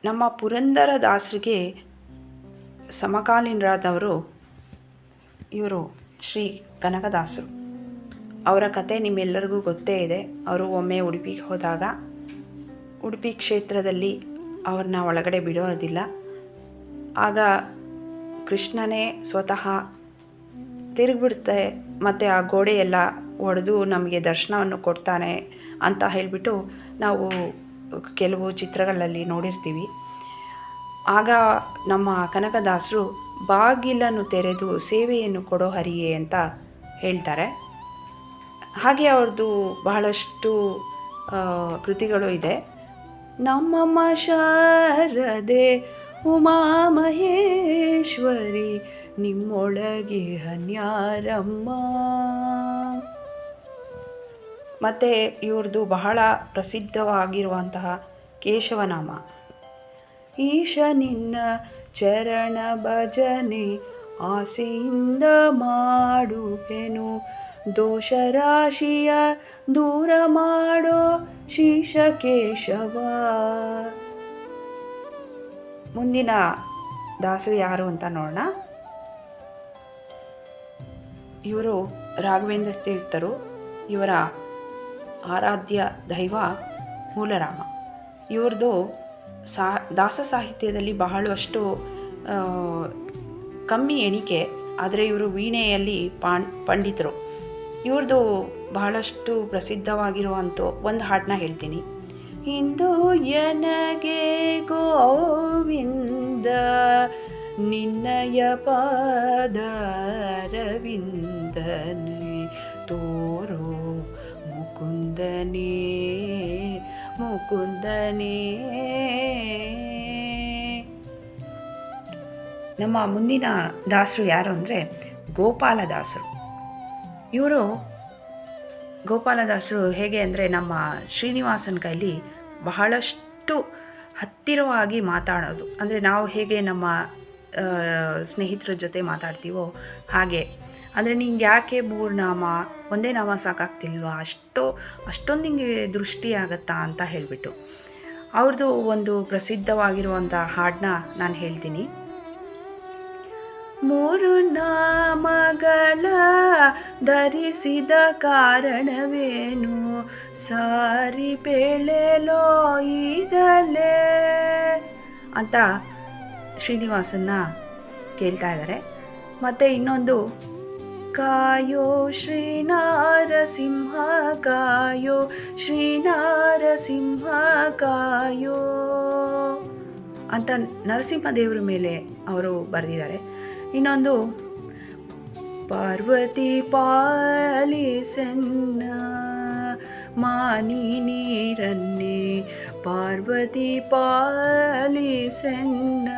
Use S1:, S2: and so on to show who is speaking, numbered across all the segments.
S1: ನಮ್ಮ ಪುರಂದರದಾಸರಿಗೆ ಸಮಕಾಲೀನರಾದವರು ಇವರು ಶ್ರೀ ಕನಕದಾಸರು. ಅವರ ಕತೆ ನಿಮ್ಮೆಲ್ಲರಿಗೂ ಗೊತ್ತೇ ಇದೆ. ಅವರು ಒಮ್ಮೆ ಉಡುಪಿಗೆ ಹೋದಾಗ ಉಡುಪಿ ಕ್ಷೇತ್ರದಲ್ಲಿ ಅವ್ರನ್ನ ಒಳಗಡೆ ಬಿಡೋದಿಲ್ಲ. ಆಗ ಕೃಷ್ಣನೇ ಸ್ವತಃ ತಿರುಗಿಬಿಡುತ್ತೆ ಮತ್ತು ಆ ಗೋಡೆ ಎಲ್ಲ ಒಡೆದು ನಮಗೆ ದರ್ಶನವನ್ನು ಕೊಡ್ತಾನೆ ಅಂತ ಹೇಳಿಬಿಟ್ಟು ನಾವು ಕೆಲವು ಚಿತ್ರಗಳಲ್ಲಿ ನೋಡಿರ್ತೀವಿ. ಆಗ ನಮ್ಮ ಕನಕದಾಸರು ಬಾಗಿಲನ್ನು ತೆರೆದು ಸೇವೆಯನ್ನು ಕೊಡೋ ಹರಿಯೇ ಅಂತ ಹೇಳ್ತಾರೆ. ಹಾಗೆ ಅವ್ರದ್ದು ಬಹಳಷ್ಟು ಕೃತಿಗಳು ಇದೆ. ನಮ್ಮಮ್ಮ ಶಾರದೆ ಉಮಾ ಮಹೇಶ್ವರಿ ನಿಮ್ಮೊಳಗೆ ಹನ್ಯಾರಮ್ಮ. ಮತ್ತು ಇವ್ರದ್ದು ಬಹಳ ಪ್ರಸಿದ್ಧವಾಗಿರುವಂತಹ ಕೇಶವನಾಮ. ಈಶ ನಿನ್ನ ಚರಣ ಭಜನೆ ಆಸೆಯಿಂದ ಮಾಡುವೆನು, ದೋಷ ರಾಶಿಯ ದೂರ ಮಾಡೋ ಶೀಶ ಕೇಶವ. ಮುಂದಿನ ದಾಸರು ಯಾರು ಅಂತ ನೋಡೋಣ. ಇವರು ರಾಘವೇಂದ್ರ ತೀರ್ಥರು. ಇವರ ಆರಾಧ್ಯ ದೈವ ಮೂಲರಾಮ. ಇವ್ರದ್ದು ದಾಸ ಸಾಹಿತ್ಯದಲ್ಲಿ ಬಹಳಷ್ಟು ಕಮ್ಮಿ ಎಣಿಕೆ, ಆದರೆ ಇವರು ವೀಣೆಯಲ್ಲಿ ಪಂಡಿತರು. ಇವ್ರದ್ದು ಬಹಳಷ್ಟು ಪ್ರಸಿದ್ಧವಾಗಿರುವಂಥ ಒಂದು ಹಾಡನ್ನ ಹೇಳ್ತೀನಿ. ಇಂದು ಎನಗೆ ಗೋವಿಂದ ನಿನ್ನಯ ಪಾದಾರವಿಂದನೆ ತೋರೋ ಮುಕುಂದನೇ ಮುಕುಂದನೇ. ನಮ್ಮ ಮುಂದಿನ ದಾಸರು ಯಾರು ಅಂದರೆ ಗೋಪಾಲದಾಸರು. ಇವರು ಗೋಪಾಲದಾಸರು ಹೇಗೆ ಅಂದರೆ ನಮ್ಮ ಶ್ರೀನಿವಾಸನ ಕೈಲಿ ಬಹಳಷ್ಟು ಹತ್ತಿರವಾಗಿ ಮಾತಾಡೋದು. ಅಂದರೆ ನಾವು ಹೇಗೆ ನಮ್ಮ ಸ್ನೇಹಿತರ ಜೊತೆ ಮಾತಾಡ್ತೀವೋ ಹಾಗೆ. ಅಂದರೆ ನಿಂಗೆ ಯಾಕೆ 3 ನಾಮ, ಒಂದೇ ನಾಮ ಸಾಕಾಗ್ತಿಲ್ವಾ, ಅಷ್ಟೊಂದು ನಿಂಗೆ ದೃಷ್ಟಿ ಆಗತ್ತಾ ಅಂತ ಹೇಳಿಬಿಟ್ಟು ಅವ್ರದ್ದು ಒಂದು ಪ್ರಸಿದ್ಧವಾಗಿರುವಂಥ ಹಾಡನ್ನ ನಾನು ಹೇಳ್ತೀನಿ. 3 ನಾಮಗಳ ಧರಿಸಿದ ಕಾರಣವೇನು, ಸಾರಿ ಬೆಳೆಲೋ ಈಗಲೇ ಅಂತ ಶ್ರೀನಿವಾಸನ್ನ ಕೇಳ್ತಾ ಇದ್ದಾರೆ. ಮತ್ತು ಇನ್ನೊಂದು ಕಾಯೋ ಶ್ರೀನಾರಸಿಂಹ ಕಾಯೋ ಶ್ರೀನಾರಸಿಂಹ ಕಾಯೋ ಅಂತ ನರಸಿಂಹದೇವರ ಮೇಲೆ ಅವರು ಬರೆದಿದ್ದಾರೆ. ಇನ್ನೊಂದು ಪಾರ್ವತಿ ಪಾಲಿಸನ್ನ ಮಾನಿ ನೀರನ್ನೇ ಪಾರ್ವತಿ ಪಾಲಿಸನ್ನ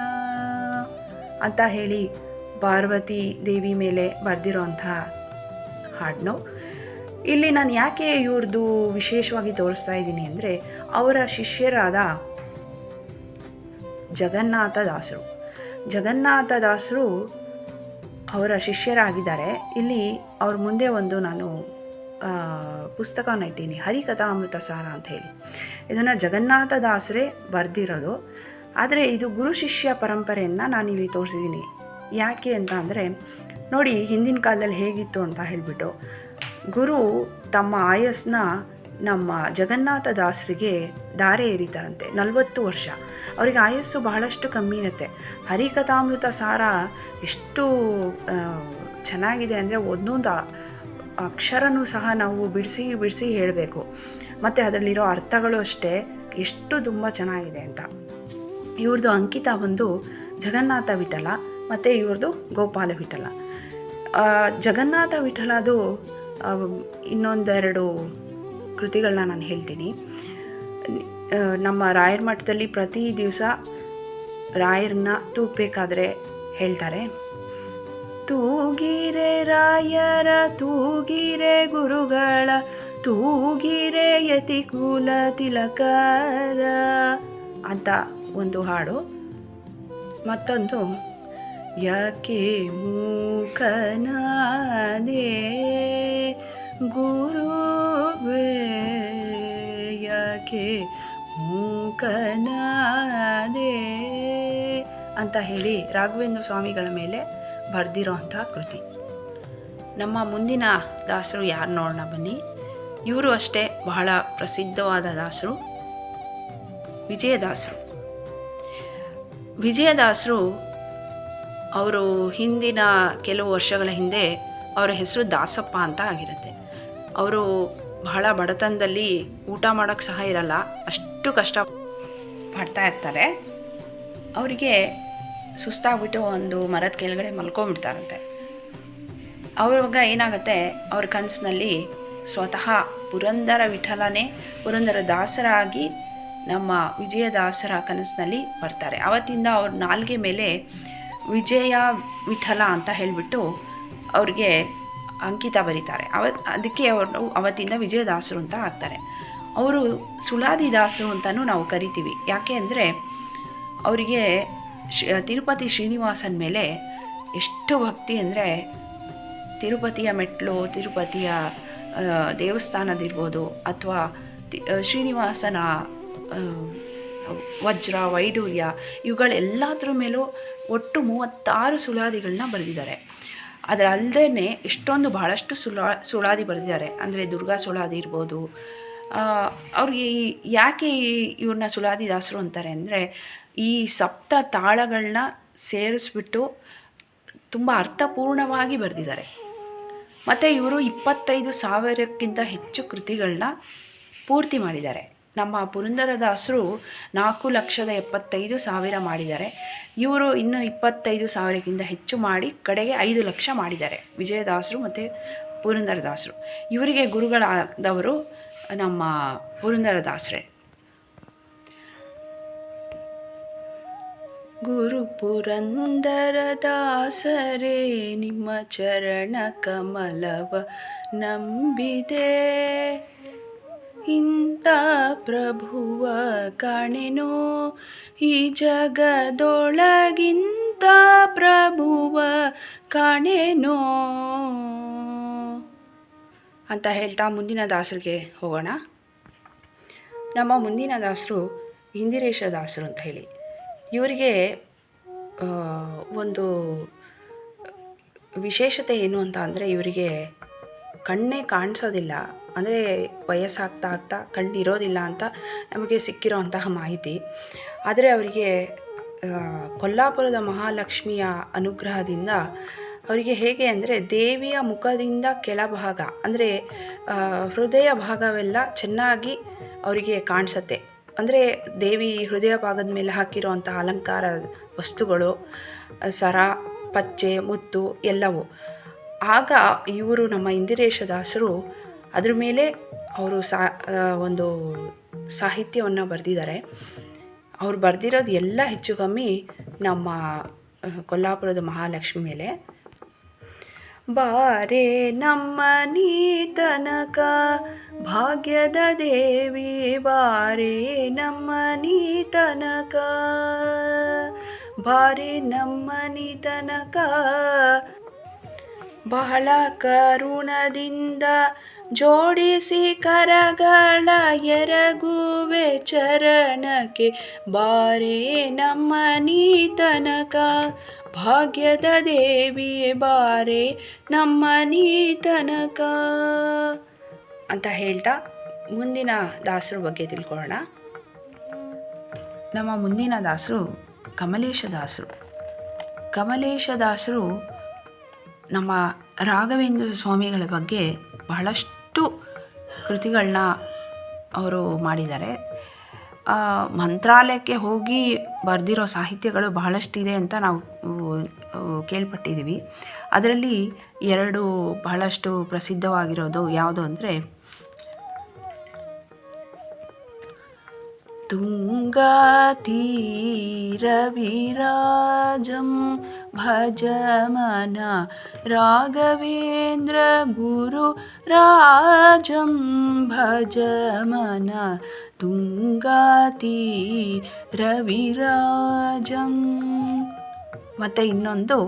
S1: ಅಂತ ಹೇಳಿ ಪಾರ್ವತಿ ದೇವಿ ಮೇಲೆ ಬರೆದಿರೋಂಥ ಹಾಡನ್ನು. ಇಲ್ಲಿ ನಾನು ಯಾಕೆ ಇವ್ರದ್ದು ವಿಶೇಷವಾಗಿ ತೋರಿಸ್ತಾ ಇದ್ದೀನಿ ಅಂದರೆ ಅವರ ಶಿಷ್ಯರಾದ ಜಗನ್ನಾಥದಾಸರು ಅವರ ಶಿಷ್ಯರಾಗಿದ್ದಾರೆ. ಇಲ್ಲಿ ಅವ್ರ ಮುಂದೆ ಒಂದು ನಾನು ಪುಸ್ತಕನ ಇಟ್ಟೀನಿ, ಹರಿಕಥಾಮೃತ ಸಾರ ಅಂತ ಹೇಳಿ. ಇದನ್ನು ಜಗನ್ನಾಥದಾಸರೇ ಬರೆದಿರೋದು, ಆದರೆ ಇದು ಗುರು ಶಿಷ್ಯ ಪರಂಪರೆಯನ್ನು ನಾನಿಲ್ಲಿ ತೋರಿಸಿದ್ದೀನಿ. ಯಾಕೆ ಅಂತ ಅಂದರೆ ನೋಡಿ, ಹಿಂದಿನ ಕಾಲದಲ್ಲಿ ಹೇಗಿತ್ತು ಅಂತ ಹೇಳಿಬಿಟ್ಟು ಗುರು ತಮ್ಮ ಆಯಸ್ಸನ್ನ ನಮ್ಮ ಜಗನ್ನಾಥದಾಸರಿಗೆ ಧಾರೆ ಎರಿತಾರಂತೆ. 40 ವರ್ಷ ಅವರಿಗೆ ಆಯಸ್ಸು ಬಹಳಷ್ಟು ಕಮ್ಮಿ ಇರುತ್ತೆ. ಹರಿಕಥಾಮೃತ ಸಾರ ಎಷ್ಟು ಚೆನ್ನಾಗಿದೆ ಅಂದರೆ ಒಂದೊಂದು ಅಕ್ಷರನೂ ಸಹ ನಾವು ಬಿಡಿಸಿ ಹೇಳಬೇಕು. ಮತ್ತು ಅದರಲ್ಲಿರೋ ಅರ್ಥಗಳು ಅಷ್ಟೇ ಎಷ್ಟು ತುಂಬ ಚೆನ್ನಾಗಿದೆ ಅಂತ. ಇವ್ರದ್ದು ಅಂಕಿತ ಒಂದು ಜಗನ್ನಾಥ ವಿಠಲ ಮತ್ತು ಇವ್ರದ್ದು ಗೋಪಾಲ ವಿಠಲ. ಜಗನ್ನಾಥ ವಿಠಲದು ಇನ್ನೊಂದೆರಡು ಕೃತಿಗಳನ್ನ ನಾನು ಹೇಳ್ತೀನಿ. ನಮ್ಮ ರಾಯರ ಮಠದಲ್ಲಿ ಪ್ರತಿ ದಿವಸ ರಾಯರನ್ನ ತೂಗಬೇಕಾದ್ರೆ ಹೇಳ್ತಾರೆ, ತೂಗಿರೆ ರಾಯರ ತೂಗಿರೆ ಗುರುಗಳ ತೂಗಿರೆ ಯತಿಕುಲ ತಿಲಕರ ಅಂತ ಒಂದು ಹಾಡು. ಮತ್ತೊಂದು ಯಾಕೆ ಮೂಕನಾದೆ ಗುರುವೇ ಯಾಕೆ ಅಂತ ಹೇಳಿ ರಾಘವೇಂದ್ರ ಸ್ವಾಮಿಗಳ ಮೇಲೆ ಬರೆದಿರೋಂಥ ಕೃತಿ. ನಮ್ಮ ಮುಂದಿನ ದಾಸರು ಯಾರು ನೋಡೋಣ ಬನ್ನಿ. ಇವರು ಅಷ್ಟೇ ಬಹಳ ಪ್ರಸಿದ್ಧವಾದ ದಾಸರು, ವಿಜಯದಾಸರು. ವಿಜಯದಾಸರು ಅವರು ಹಿಂದಿನ ಕೆಲವು ವರ್ಷಗಳ ಹಿಂದೆ ಅವರ ಹೆಸರು ದಾಸಪ್ಪ ಅಂತ ಆಗಿರುತ್ತೆ. ಅವರು ಬಹಳ ಬಡತನದಲ್ಲಿ ಊಟ ಮಾಡೋಕ್ಕೆ ಸಹ ಇರಲ್ಲ, ಅಷ್ಟು ಕಷ್ಟ ಪಡ್ತಾ ಇರ್ತಾರೆ. ಅವರಿಗೆ ಸುಸ್ತಾಗ್ಬಿಟ್ಟು ಒಂದು ಮರದ ಕೆಳಗಡೆ ಮಲ್ಕೊಂಡ್ಬಿಡ್ತಾರಂತೆ. ಆವಾಗ ಏನಾಗುತ್ತೆ, ಅವ್ರ ಕನಸಿನಲ್ಲಿ ಸ್ವತಃ ಪುರಂದರ ವಿಠಲನೇ ಪುರಂದರ ದಾಸರಾಗಿ ನಮ್ಮ ವಿಜಯದಾಸರ ಕನಸಿನಲ್ಲಿ ಬರ್ತಾರೆ. ಅವತ್ತಿಂದ ಅವ್ರ ನಾಲ್ಗೆ ಮೇಲೆ ವಿಜಯ ವಿಠಲ ಅಂತ ಹೇಳಿಬಿಟ್ಟು ಅವ್ರಿಗೆ ಅಂಕಿತ ಬರೀತಾರೆ. ಅದಕ್ಕೆ ಅವರು ಅವತ್ತಿಂದ ವಿಜಯದಾಸರು ಅಂತ ಆಗ್ತಾರೆ. ಅವರು ಸುಳಾದಿ ದಾಸರು ಅಂತಲೂ ನಾವು ಕರಿತೀವಿ. ಯಾಕೆ ಅಂದರೆ ಅವರಿಗೆ ತಿರುಪತಿ ಶ್ರೀನಿವಾಸನ ಮೇಲೆ ಎಷ್ಟು ಭಕ್ತಿ ಅಂದರೆ, ತಿರುಪತಿಯ ಮೆಟ್ಲು, ತಿರುಪತಿಯ ದೇವಸ್ಥಾನದಿರ್ಬೋದು, ಅಥವಾ ಶ್ರೀನಿವಾಸನ ವಜ್ರ ವೈಡೂರ್ಯ, ಇವುಗಳೆಲ್ಲದ್ರ ಮೇಲೂ ಒಟ್ಟು 36 ಸುಳಾದಿಗಳನ್ನ ಬರೆದಿದ್ದಾರೆ. ಅದರಲ್ಲದೇ ಎಷ್ಟೊಂದು ಬಹಳಷ್ಟು ಸುಳಾದಿ ಬರೆದಿದ್ದಾರೆ. ಅಂದರೆ ದುರ್ಗಾ ಸುಳಾದಿ ಇರ್ಬೋದು. ಅವ್ರಿಗೆ ಯಾಕೆ ಇವ್ರನ್ನ ಸುಳಾದಿ ದಾಸರು ಅಂತಾರೆ ಅಂದರೆ, ಈ ಸಪ್ತ ತಾಳಗಳನ್ನ ಸೇರಿಸ್ಬಿಟ್ಟು ತುಂಬ ಅರ್ಥಪೂರ್ಣವಾಗಿ ಬರೆದಿದ್ದಾರೆ. ಮತ್ತು ಇವರು 25,000ಕ್ಕಿಂತ ಹೆಚ್ಚು ಕೃತಿಗಳನ್ನ ಪೂರ್ತಿ ಮಾಡಿದ್ದಾರೆ. ನಮ್ಮ ಪುರಂದರದಾಸರು 4,75,000 ಮಾಡಿದ್ದಾರೆ. ಇವರು ಇನ್ನೂ 25,000ಕ್ಕಿಂತ ಹೆಚ್ಚು ಮಾಡಿ ಕಡೆಗೆ 5 ಲಕ್ಷ ಮಾಡಿದ್ದಾರೆ. ವಿಜಯದಾಸರು ಮತ್ತು ಪುರಂದರದಾಸರು ಇವರಿಗೆ ಗುರುಗಳಾದವರು ನಮ್ಮ ಪುರಂದರದಾಸರೇ. ಗುರು ಪುರಂದರದಾಸರೇ ನಿಮ್ಮ ಚರಣ ಕಮಲವ ನಂಬಿದೆ, ಇಂಥ ಪ್ರಭುವ ಕಾಣೆನೋ ಈ ಜಗದೊಳಗಿಂತ ಪ್ರಭುವ ಕಾಣೆನೋ ಅಂತ ಹೇಳ್ತಾ ಮುಂದಿನ ದಾಸರಿಗೆ ಹೋಗೋಣ. ನಮ್ಮ ಮುಂದಿನ ದಾಸರು ಇಂದಿರೇಶ ದಾಸರು ಅಂತ ಹೇಳಿ. ಇವರಿಗೆ ಒಂದು ವಿಶೇಷತೆ ಏನು ಅಂತ ಅಂದರೆ, ಇವರಿಗೆ ಕಣ್ಣೇ ಕಾಣಿಸೋದಿಲ್ಲ. ಅಂದರೆ ವಯಸ್ಸಾಗ್ತಾ ಆಗ್ತಾ ಕಣ್ಣಿರೋದಿಲ್ಲ ಅಂತ ನಮಗೆ ಸಿಕ್ಕಿರೋ ಅಂತಹ ಮಾಹಿತಿ. ಆದರೆ ಅವರಿಗೆ ಕೊಲ್ಲಾಪುರದ ಮಹಾಲಕ್ಷ್ಮಿಯ ಅನುಗ್ರಹದಿಂದ ಅವರಿಗೆ ಹೇಗೆ ಅಂದರೆ, ದೇವಿಯ ಮುಖದಿಂದ ಕೆಳಭಾಗ ಅಂದರೆ ಹೃದಯ ಭಾಗವೆಲ್ಲ ಚೆನ್ನಾಗಿ ಅವರಿಗೆ ಕಾಣಿಸುತ್ತೆ. ಅಂದರೆ ದೇವಿ ಹೃದಯ ಭಾಗದ ಮೇಲೆ ಹಾಕಿರೋ ಅಂಥ ಅಲಂಕಾರ ವಸ್ತುಗಳು, ಸರ, ಪಚ್ಚೆ, ಮುತ್ತು ಎಲ್ಲವೂ. ಆಗ ಇವರು ನಮ್ಮ ಇಂದಿರೇಶ ದಾಸರು ಅದ್ರ ಮೇಲೆ ಅವರು ಒಂದು ಸಾಹಿತ್ಯವನ್ನು ಬರೆದಿದ್ದಾರೆ. ಅವ್ರು ಬರೆದಿರೋದು ಎಲ್ಲ ಹೆಚ್ಚು ಕಮ್ಮಿ ನಮ್ಮ ಕೊಲ್ಲಾಪುರದ ಮಹಾಲಕ್ಷ್ಮಿ ಮೇಲೆ. ಬಾರೆ ನಮ್ಮ ನೀ ತನಕ ಭಾಗ್ಯದ ದೇವಿ, ಬಾರೆ ನಮ್ಮ ನೀ ತನಕ, ಬಾರೆ ನಮ್ಮ ನೀ ತನಕ, ಬಹಳ ಕರುಣದಿಂದ ಜೋಡಿಸಿ ಕರಗಳ ಎರಗುವೆ ಚರಣಕ್ಕೆ, ಬಾರೆ ನಮ್ಮ ನೀ ತನಕ ಭಾಗ್ಯದ ದೇವಿ, ಬಾರೆ ನಮ್ಮ ನೀ ತನಕ ಅಂತ ಹೇಳ್ತಾ ಮುಂದಿನ ದಾಸರ ಬಗ್ಗೆ ತಿಳ್ಕೊಳ್ಳೋಣ. ನಮ್ಮ ಮುಂದಿನ ದಾಸರು ಕಮಲೇಶ ದಾಸರು. ಕಮಲೇಶ ದಾಸರು ನಮ್ಮ ರಾಘವೇಂದ್ರ ಸ್ವಾಮಿಗಳ ಬಗ್ಗೆ ಬಹಳಷ್ಟು ಕೃತಿಗಳನ್ನ ಅವರು ಮಾಡಿದ್ದಾರೆ. ಮಂತ್ರಾಲಯಕ್ಕೆ ಹೋಗಿ ಬರೆದಿರೋ ಸಾಹಿತ್ಯಗಳು ಬಹಳಷ್ಟಿದೆ ಅಂತ ನಾವು ಕೇಳ್ಪಟ್ಟಿದ್ದೀವಿ. ಅದರಲ್ಲಿ 2 ಬಹಳಷ್ಟು ಪ್ರಸಿದ್ಧವಾಗಿರೋದು ಯಾವುದು ಅಂದರೆ, ತುಂಗಾತೀರವಿರಾಜಂ ಭಜಮನ ರಾಘವೇಂದ್ರ ಗುರು ರಾಜಂ ಭಜಮನ ತುಂಗಾತೀರವಿರಾಜಂ. ಮತ್ತು ಇನ್ನೊಂದು,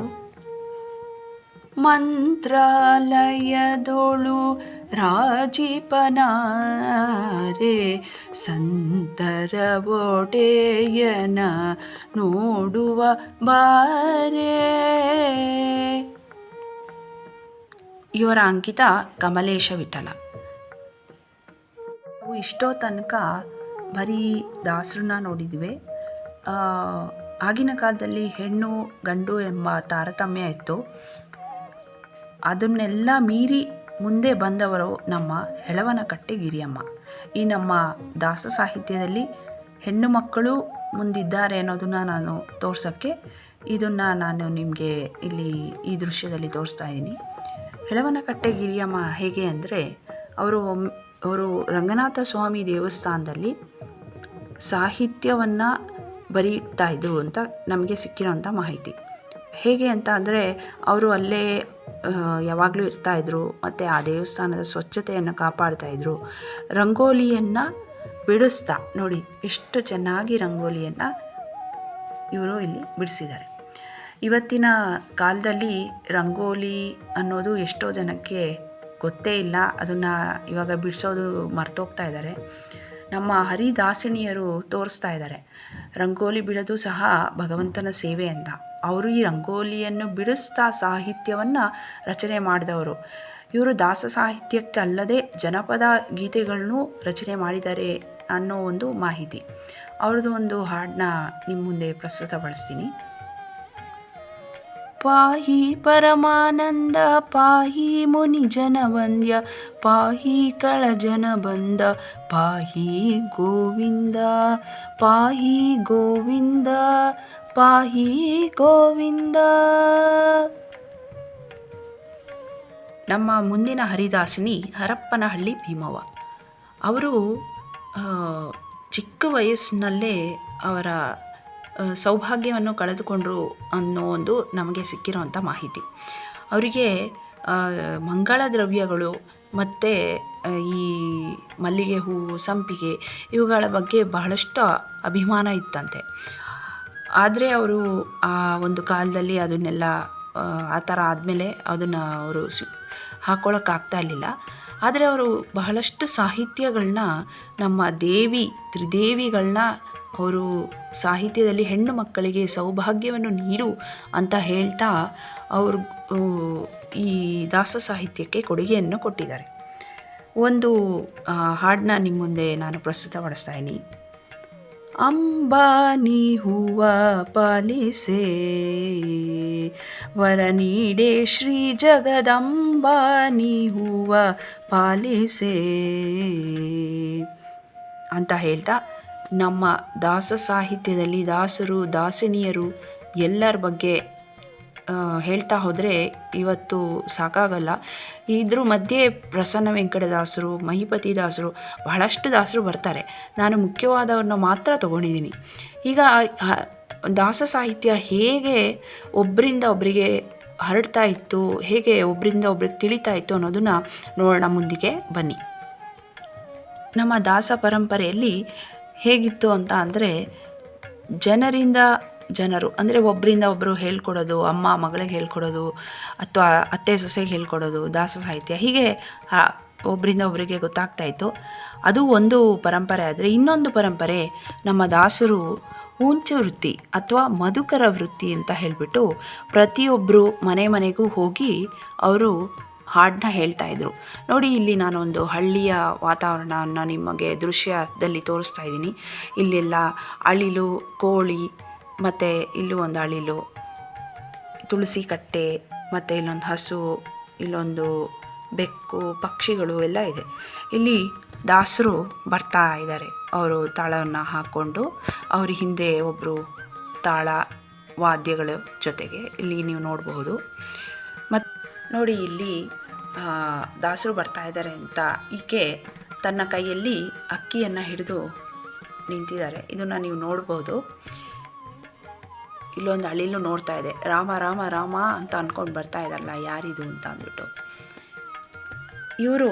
S1: ಮಂತ್ರಾಲಯದೊಳು ರಾಜಿಪನಾರೆ ಸಂತರ ಒಡೆಯನ ನೋಡುವ ಬಾರೆ. ಇವರ ಅಂಕಿತ ಕಮಲೇಶ ವಿಠಲ. ನಾವು ಇಷ್ಟೋ ತನಕ ಬರೀ ದಾಸರನ್ನ ನೋಡಿದ್ವಿ. ಆಗಿನ ಕಾಲದಲ್ಲಿ ಹೆಣ್ಣು ಗಂಡು ಎಂಬ ತಾರತಮ್ಯ ಇತ್ತು. ಅದನ್ನೆಲ್ಲ ಮೀರಿ ಮುಂದೆ ಬಂದವರು ನಮ್ಮ ಹೆಳವನಕಟ್ಟೆ ಗಿರಿಯಮ್ಮ. ಈ ನಮ್ಮ ದಾಸ ಸಾಹಿತ್ಯದಲ್ಲಿ ಹೆಣ್ಣು ಮಕ್ಕಳು ಮುಂದಿದ್ದಾರೆ ಅನ್ನೋದನ್ನು ನಾನು ತೋರ್ಸೋಕ್ಕೆ ಇದನ್ನು ನಾನು ನಿಮಗೆ ಇಲ್ಲಿ ಈ ದೃಶ್ಯದಲ್ಲಿ ತೋರಿಸ್ತಾ ಇದ್ದೀನಿ. ಹೆಳವನಕಟ್ಟೆ ಗಿರಿಯಮ್ಮ ಹೇಗೆ ಅಂದರೆ ಅವರು ರಂಗನಾಥ ಸ್ವಾಮಿ ದೇವಸ್ಥಾನದಲ್ಲಿ ಸಾಹಿತ್ಯವನ್ನು ಬರೀತಾ ಇದ್ರು ಅಂತ ನಮಗೆ ಸಿಕ್ಕಿರೋಂಥ ಮಾಹಿತಿ. ಹೇಗೆ ಅಂತ ಅಂದರೆ ಅವರು ಅಲ್ಲೇ ಯಾವಾಗಲೂ ಇರ್ತಾಯಿದ್ರು ಮತ್ತು ಆ ದೇವಸ್ಥಾನದ ಸ್ವಚ್ಛತೆಯನ್ನು ಕಾಪಾಡ್ತಾಯಿದ್ರು. ರಂಗೋಲಿಯನ್ನು ಬಿಡಿಸ್ತಾ ನೋಡಿ ಎಷ್ಟು ಚೆನ್ನಾಗಿ ರಂಗೋಲಿಯನ್ನು ಇವರು ಇಲ್ಲಿ ಬಿಡಿಸಿದ್ದಾರೆ. ಇವತ್ತಿನ ಕಾಲದಲ್ಲಿ ರಂಗೋಲಿ ಅನ್ನೋದು ಎಷ್ಟೋ ಜನಕ್ಕೆ ಗೊತ್ತೇ ಇಲ್ಲ. ಅದನ್ನು ಇವಾಗ ಬಿಡಿಸೋದು ಮರ್ತೋಗ್ತಾ ಇದ್ದಾರೆ. ನಮ್ಮ ಹರಿದಾಸಿಣಿಯರು ತೋರಿಸ್ತಾ ಇದ್ದಾರೆ ರಂಗೋಲಿ ಬಿಡೋದು ಸಹ ಭಗವಂತನ ಸೇವೆ ಅಂತ. ಅವರು ಈ ರಂಗೋಲಿಯನ್ನು ಬಿಡಿಸ್ತಾ ಸಾಹಿತ್ಯವನ್ನು ರಚನೆ ಮಾಡಿದವರು. ಇವರು ದಾಸ ಸಾಹಿತ್ಯಕ್ಕೆ ಅಲ್ಲದೆ ಜನಪದ ಗೀತೆಗಳನ್ನು ರಚನೆ ಮಾಡಿದ್ದಾರೆ ಅನ್ನೋ ಒಂದು ಮಾಹಿತಿ. ಅವ್ರದ್ದು ಒಂದು ಹಾಡನ್ನ ನಿಮ್ಮ ಮುಂದೆ ಪ್ರಸ್ತುತಪಡಿಸ್ತೀನಿ. ಪಾಹಿ ಪರಮಾನಂದ ಪಾಹಿ ಮುನಿ ಜನವಂದ್ಯ ಪಾಹಿ ಕಳ ಜನ ಬಂದ ಪಾಹಿ ಗೋವಿಂದ ಪಾಹಿ ಗೋವಿಂದ ಪಾಹಿ ಗೋವಿಂದ. ನಮ್ಮ ಮುಂದಿನ ಹರಿದಾಸಿನಿ ಹರಪ್ಪನಹಳ್ಳಿ ಭೀಮವ್ವ. ಅವರು ಚಿಕ್ಕ ವಯಸ್ಸಿನಲ್ಲೇ ಅವರ ಸೌಭಾಗ್ಯವನ್ನು ಕಳೆದುಕೊಂಡರು ಅನ್ನೋ ಒಂದು ನಮಗೆ ಸಿಕ್ಕಿರೋಂಥ ಮಾಹಿತಿ. ಅವರಿಗೆ ಮಂಗಳ ದ್ರವ್ಯಗಳು ಮತ್ತು ಈ ಮಲ್ಲಿಗೆ ಹೂವು, ಸಂಪಿಗೆ ಇವುಗಳ ಬಗ್ಗೆ ಬಹಳಷ್ಟು ಅಭಿಮಾನ ಇತ್ತಂತೆ. ಆದರೆ ಅವರು ಆ ಒಂದು ಕಾಲದಲ್ಲಿ ಅದನ್ನೆಲ್ಲ ಆ ಥರ ಆದಮೇಲೆ ಅದನ್ನು ಅವರು ಹಾಕ್ಕೊಳ್ಳೋಕ್ಕಾಗ್ತಾ ಇರಲಿಲ್ಲ. ಆದರೆ ಅವರು ಬಹಳಷ್ಟು ಸಾಹಿತ್ಯಗಳನ್ನ ನಮ್ಮ ತ್ರಿದೇವಿಗಳನ್ನ ಅವರು ಸಾಹಿತ್ಯದಲ್ಲಿ ಹೆಣ್ಣು ಮಕ್ಕಳಿಗೆ ಸೌಭಾಗ್ಯವನ್ನು ನೀಡು ಅಂತ ಹೇಳ್ತಾ ಅವರು ಈ ದಾಸ ಸಾಹಿತ್ಯಕ್ಕೆ ಕೊಡುಗೆಯನ್ನು ಕೊಟ್ಟಿದ್ದಾರೆ. ಒಂದು ಹಾಡನ್ನ ನಿಮ್ಮ ಮುಂದೆ ನಾನು ಪ್ರಸ್ತುತಪಡಿಸ್ತಾ ಇದ್ದೀನಿ. ಅಂಬಾನಿ ಹೂವ ಪಾಲಿಸೆ ವರ ನೀಡೆ ಶ್ರೀ ಜಗದಂಬಾನಿ ಹೂವ ಪಾಲಿಸೆ ಅಂತ ಹೇಳ್ತಾ ನಮ್ಮ ದಾಸ ಸಾಹಿತ್ಯದಲ್ಲಿ ದಾಸರು ದಾಸಿಣಿಯರು ಎಲ್ಲರ ಬಗ್ಗೆ ಹೇಳ್ತಾ ಹೋದರೆ ಇವತ್ತು ಸಾಕಾಗಲ್ಲ. ಇದ್ರ ಮಧ್ಯೆ ಪ್ರಸನ್ನ ವೆಂಕಟದಾಸರು, ಮಹಿಪತಿ ದಾಸರು, ಬಹಳಷ್ಟು ದಾಸರು ಬರ್ತಾರೆ. ನಾನು ಮುಖ್ಯವಾದವ್ರನ್ನ ಮಾತ್ರ ತಗೊಂಡಿದ್ದೀನಿ. ಈಗ ದಾಸ ಸಾಹಿತ್ಯ ಹೇಗೆ ಒಬ್ಬರಿಂದ ಒಬ್ಬರಿಗೆ ಹರಡ್ತಾ ಇತ್ತು, ಹೇಗೆ ಒಬ್ಬರಿಂದ ಒಬ್ರಿಗೆ ತಿಳಿತಾ ಇತ್ತು ಅನ್ನೋದನ್ನು ನೋಡೋಣ. ಮುಂದಿಗೆ ಬನ್ನಿ. ನಮ್ಮ ದಾಸ ಪರಂಪರೆಯಲ್ಲಿ ಹೇಗಿತ್ತು ಅಂತ ಅಂದರೆ ಜನರಿಂದ ಜನರು ಅಂದರೆ ಒಬ್ಬರಿಂದ ಒಬ್ಬರು ಹೇಳ್ಕೊಡೋದು, ಅಮ್ಮ ಮಗಳಿಗೆ ಹೇಳ್ಕೊಡೋದು ಅಥವಾ ಅತ್ತೆ ಸೊಸೆಗೆ ಹೇಳ್ಕೊಡೋದು ದಾಸ ಸಾಹಿತ್ಯ. ಹೀಗೆ ಒಬ್ಬರಿಂದ ಒಬ್ಬರಿಗೆ ಗೊತ್ತಾಗ್ತಾ ಇತ್ತು. ಅದು ಒಂದು ಪರಂಪರೆ. ಆದರೆ ಇನ್ನೊಂದು ಪರಂಪರೆ ನಮ್ಮ ದಾಸರು ಉಂಚ ವೃತ್ತಿ ಅಥವಾ ಮಧುಕರ ವೃತ್ತಿ ಅಂತ ಹೇಳಿಬಿಟ್ಟು ಪ್ರತಿಯೊಬ್ಬರು ಮನೆ ಮನೆಗೂ ಹೋಗಿ ಅವರು ಹಾಡನ್ನ ಹೇಳ್ತಾಯಿದ್ರು. ನೋಡಿ, ಇಲ್ಲಿ ನಾನೊಂದು ಹಳ್ಳಿಯ ವಾತಾವರಣವನ್ನು ನಿಮಗೆ ದೃಶ್ಯದಲ್ಲಿ ತೋರಿಸ್ತಾ ಇದ್ದೀನಿ. ಇಲ್ಲೆಲ್ಲ ಅಳಿಲು, ಕೋಳಿ, ಮತ್ತು ಇಲ್ಲೂ ಒಂದು ಅಳಿಲು, ತುಳಸಿ ಕಟ್ಟೆ, ಮತ್ತು ಇಲ್ಲೊಂದು ಹಸು, ಇಲ್ಲೊಂದು ಬೆಕ್ಕು, ಪಕ್ಷಿಗಳು ಎಲ್ಲ ಇದೆ. ಇಲ್ಲಿ ದಾಸರು ಬರ್ತಾ ಇದ್ದಾರೆ. ಅವರು ತಾಳವನ್ನು ಹಾಕ್ಕೊಂಡು ಅವ್ರ ಹಿಂದೆ ಒಬ್ಬರು ತಾಳ ವಾದ್ಯಗಳ ಜೊತೆಗೆ ಇಲ್ಲಿ ನೀವು ನೋಡಬಹುದು. ಮತ್ತು ನೋಡಿ, ಇಲ್ಲಿ ದಾಸರು ಬರ್ತಾ ಇದ್ದಾರೆ ಅಂತ ಈಕೆ ತನ್ನ ಕೈಯಲ್ಲಿ ಅಕ್ಕಿಯನ್ನು ಹಿಡಿದು ನಿಂತಿದ್ದಾರೆ. ಇದನ್ನು ನೀವು ನೋಡ್ಬೋದು. ಇಲ್ಲೊಂದು ಅಳಿಲು ನೋಡ್ತಾ ಇದೆ. ರಾಮ ರಾಮ ರಾಮ ಅಂತ ಅಂದ್ಕೊಂಡು ಬರ್ತಾ ಇದ್ದಾರಲ್ಲ, ಯಾರಿದು ಅಂತ ಅಂದ್ಬಿಟ್ಟು. ಇವರು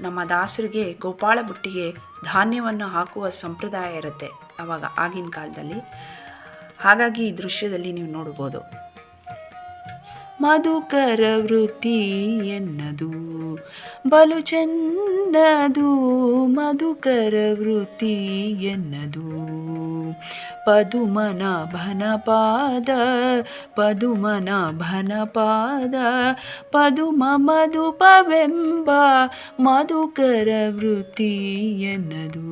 S1: ನಮ್ಮ ದಾಸರಿಗೆ ಗೋಪಾಳ ಬುಟ್ಟಿಗೆ ಧಾನ್ಯವನ್ನು ಹಾಕುವ ಸಂಪ್ರದಾಯ ಇರುತ್ತೆ ಆವಾಗ, ಆಗಿನ ಕಾಲದಲ್ಲಿ. ಹಾಗಾಗಿ ಈ ದೃಶ್ಯದಲ್ಲಿ ನೀವು ನೋಡ್ಬೋದು. ಮಧುಕರ ವೃತ್ತಿ ಎನ್ನದು ಬಲು ಚೆನ್ನದು ಮಧುಕರ ವೃತ್ತಿ ಎನ್ನದು ಪದುಮನಾಭನ ಪಾದ ಪದುಮನಾಭನ ಪಾದ ಪದುಮ ಮಧುಪವೆಂಬ ಮಧುಕರ ವೃತ್ತಿ ಎನ್ನದು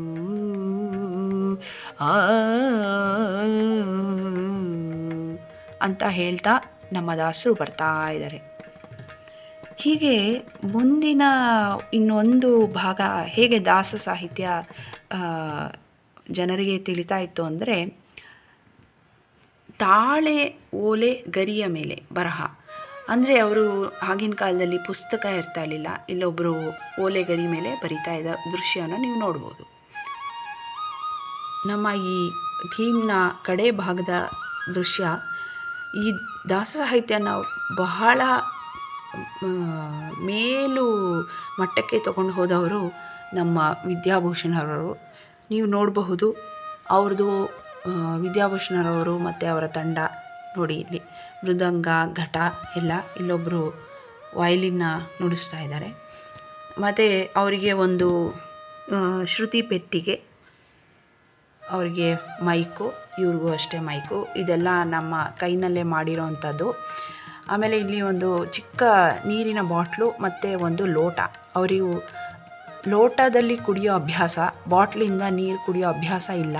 S1: ಅಂತ ಹೇಳ್ತಾ ನಮ್ಮ ದಾಸರು ಬರ್ತಾ ಇದ್ದಾರೆ. ಹೀಗೆ ಮುಂದಿನ ಇನ್ನೊಂದು ಭಾಗ ಹೇಗೆ ದಾಸ ಸಾಹಿತ್ಯ ಜನರಿಗೆ ತಿಳಿತಾ ಇತ್ತು ಅಂದರೆ, ತಾಳೆ ಓಲೆ ಗರಿಯ ಮೇಲೆ ಬರಹ. ಅಂದರೆ ಅವರು ಆಗಿನ ಕಾಲದಲ್ಲಿ ಪುಸ್ತಕ ಇರ್ತಾ ಇರಲಿಲ್ಲ, ಇಲ್ಲೊಬ್ಬರು ಓಲೆ ಗರಿ ಮೇಲೆ ಬರಿತಾ ಇದ್ದ ದೃಶ್ಯವನ್ನು ನೀವು ನೋಡ್ಬೋದು. ನಮ್ಮ ಈ ಥೀಮ್ನ ಕಡೆ ಭಾಗದ ದೃಶ್ಯ. ಈ ದಾಸ ಸಾಹಿತ್ಯನ ಬಹಳ ಮೇಲು ಮಟ್ಟಕ್ಕೆ ತಗೊಂಡು ಹೋದವರು ನಮ್ಮ ವಿದ್ಯಾಭೂಷಣರವರು. ನೀವು ನೋಡಬಹುದು ಅವ್ರದ್ದು ವಿದ್ಯಾಭೂಷಣರವರು ಮತ್ತು ಅವರ ತಂಡ. ನೋಡಿ ಇಲ್ಲಿ ಮೃದಂಗ, ಘಟ ಎಲ್ಲ. ಇಲ್ಲೊಬ್ಬರು ವಯಲಿನ್ನ ನುಡಿಸ್ತಾ ಇದ್ದಾರೆ. ಮತ್ತು ಅವರಿಗೆ ಒಂದು ಶ್ರುತಿ ಪೆಟ್ಟಿಗೆ, ಅವರಿಗೆ ಮೈಕು, ಇವ್ರಿಗೂ ಅಷ್ಟೇ ಮೈಕು. ಇದೆಲ್ಲ ನಮ್ಮ ಕೈನಲ್ಲೇ ಮಾಡಿರೋವಂಥದ್ದು. ಆಮೇಲೆ ಇಲ್ಲಿ ಒಂದು ಚಿಕ್ಕ ನೀರಿನ ಬಾಟ್ಲು ಮತ್ತು ಒಂದು ಲೋಟ. ಅವರಿಗೂ ಲೋಟದಲ್ಲಿ ಕುಡಿಯೋ ಅಭ್ಯಾಸ, ಬಾಟ್ಲಿಂದ ನೀರು ಕುಡಿಯೋ ಅಭ್ಯಾಸ ಇಲ್ಲ.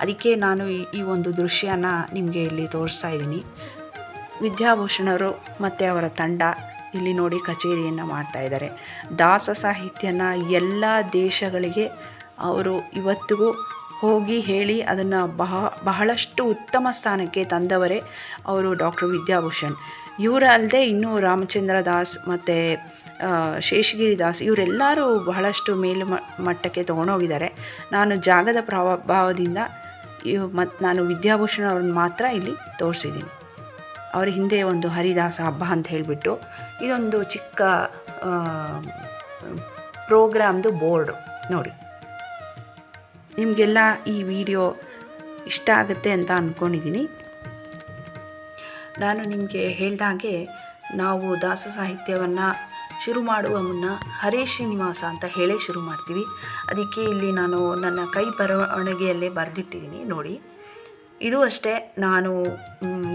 S1: ಅದಕ್ಕೆ ನಾನು ಈ ಒಂದು ದೃಶ್ಯನ ನಿಮಗೆ ಇಲ್ಲಿ ತೋರಿಸ್ತಾ ಇದ್ದೀನಿ. ವಿದ್ಯಾಭೂಷಣರು ಮತ್ತು ಅವರ ತಂಡ ಇಲ್ಲಿ ನೋಡಿ ಕಚೇರಿಯನ್ನು ಮಾಡ್ತಾಯಿದ್ದಾರೆ. ದಾಸ ಸಾಹಿತ್ಯನ ಎಲ್ಲ ದೇಶಗಳಿಗೆ ಅವರು ಇವತ್ತಿಗೂ ಹೋಗಿ ಹೇಳಿ ಅದನ್ನು ಬಹಳಷ್ಟು ಉತ್ತಮ ಸ್ಥಾನಕ್ಕೆ ತಂದವರೇ ಅವರು ಡಾಕ್ಟರ್ ವಿದ್ಯಾಭೂಷಣ್. ಇವರ ಅಲ್ಲದೆ ಇನ್ನೂ ರಾಮಚಂದ್ರ ದಾಸ್ ಮತ್ತು ಶೇಷಗಿರಿ ದಾಸ್ ಇವರೆಲ್ಲರೂ ಬಹಳಷ್ಟು ಮೇಲು ಮಟ್ಟಕ್ಕೆ ತೊಗೊಂಡೋಗಿದ್ದಾರೆ. ನಾನು ಜಾಗದ ಪ್ರಭಾವದಿಂದ ನಾನು ವಿದ್ಯಾಭೂಷಣ್ ಅವ್ರನ್ನ ಮಾತ್ರ ಇಲ್ಲಿ ತೋರಿಸಿದ್ದೀನಿ. ಅವ್ರ ಹಿಂದೆ ಒಂದು ಹರಿದಾಸ ಹಬ್ಬ ಅಂತ ಹೇಳಿಬಿಟ್ಟು ಇದೊಂದು ಚಿಕ್ಕ ಪ್ರೋಗ್ರಾಮ್ದು ಬೋರ್ಡು ನೋಡಿ. ನಿಮಗೆಲ್ಲ ಈ ವಿಡಿಯೋ ಇಷ್ಟ ಆಗುತ್ತೆ ಅಂತ ಅಂದ್ಕೊಂಡಿದ್ದೀನಿ. ನಾನು ನಿಮಗೆ ಹೇಳ್ದಾಗೆ ನಾವು ದಾಸ ಸಾಹಿತ್ಯವನ್ನು ಶುರು ಮಾಡುವ ಮುನ್ನ ಹರೇ ಶ್ರೀನಿವಾಸ ಅಂತ ಹೇಳೇ ಶುರು ಮಾಡ್ತೀವಿ. ಅದಕ್ಕೆ ಇಲ್ಲಿ ನಾನು ನನ್ನ ಕೈ ಬರವಣಿಗೆಯಲ್ಲೇ ಬರೆದಿಟ್ಟಿದ್ದೀನಿ ನೋಡಿ. ಇದು ಅಷ್ಟೇ, ನಾನು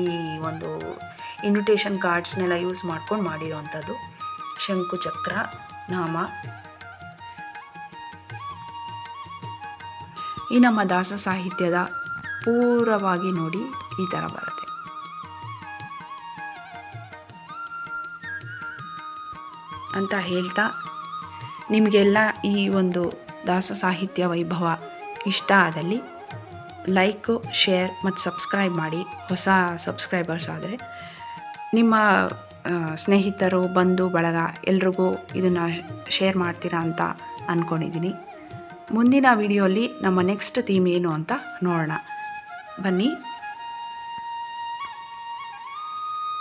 S1: ಈ ಒಂದು ಇನ್ವಿಟೇಷನ್ ಕಾರ್ಡ್ಸ್ನೆಲ್ಲ ಯೂಸ್ ಮಾಡ್ಕೊಂಡು ಮಾಡಿರೋವಂಥದ್ದು. ಶಂಕು ಚಕ್ರ ನಾಮ. ಈ ನಮ್ಮ ದಾಸ ಸಾಹಿತ್ಯದ ಪೂರ್ವವಾಗಿ ನೋಡಿ ಈ ಥರ ಬರುತ್ತೆ. ಅಂತ ಹೇಳ್ತಾ ನಿಮಗೆಲ್ಲ ಈ ಒಂದು ದಾಸ ಸಾಹಿತ್ಯ ವೈಭವ ಇಷ್ಟ ಆದಲ್ಲಿ ಲೈಕು, ಶೇರ್ ಮತ್ತು ಸಬ್ಸ್ಕ್ರೈಬ್ ಮಾಡಿ. ಹೊಸ ಸಬ್ಸ್ಕ್ರೈಬರ್ಸ್ ಆದರೆ ನಿಮ್ಮ ಸ್ನೇಹಿತರು, ಬಂಧು ಬಳಗ ಎಲ್ರಿಗೂ ಇದನ್ನು ಶೇರ್ ಮಾಡ್ತೀರಾ ಅಂತ ಅಂದ್ಕೊಂಡಿದ್ದೀನಿ. ಮುಂದಿನ ವಿಡಿಯೋಲಿ ನಮ್ಮ ನೆಕ್ಸ್ಟ್ ಥೀಮ್ ಏನು ಅಂತ ನೋಡೋಣ. ಬನ್ನಿ.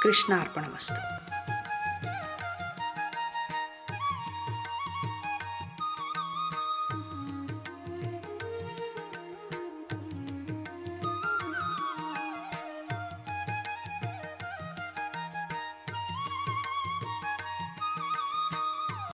S1: ಕೃಷ್ಣ ಅರ್ಪಣಮಸ್ತು.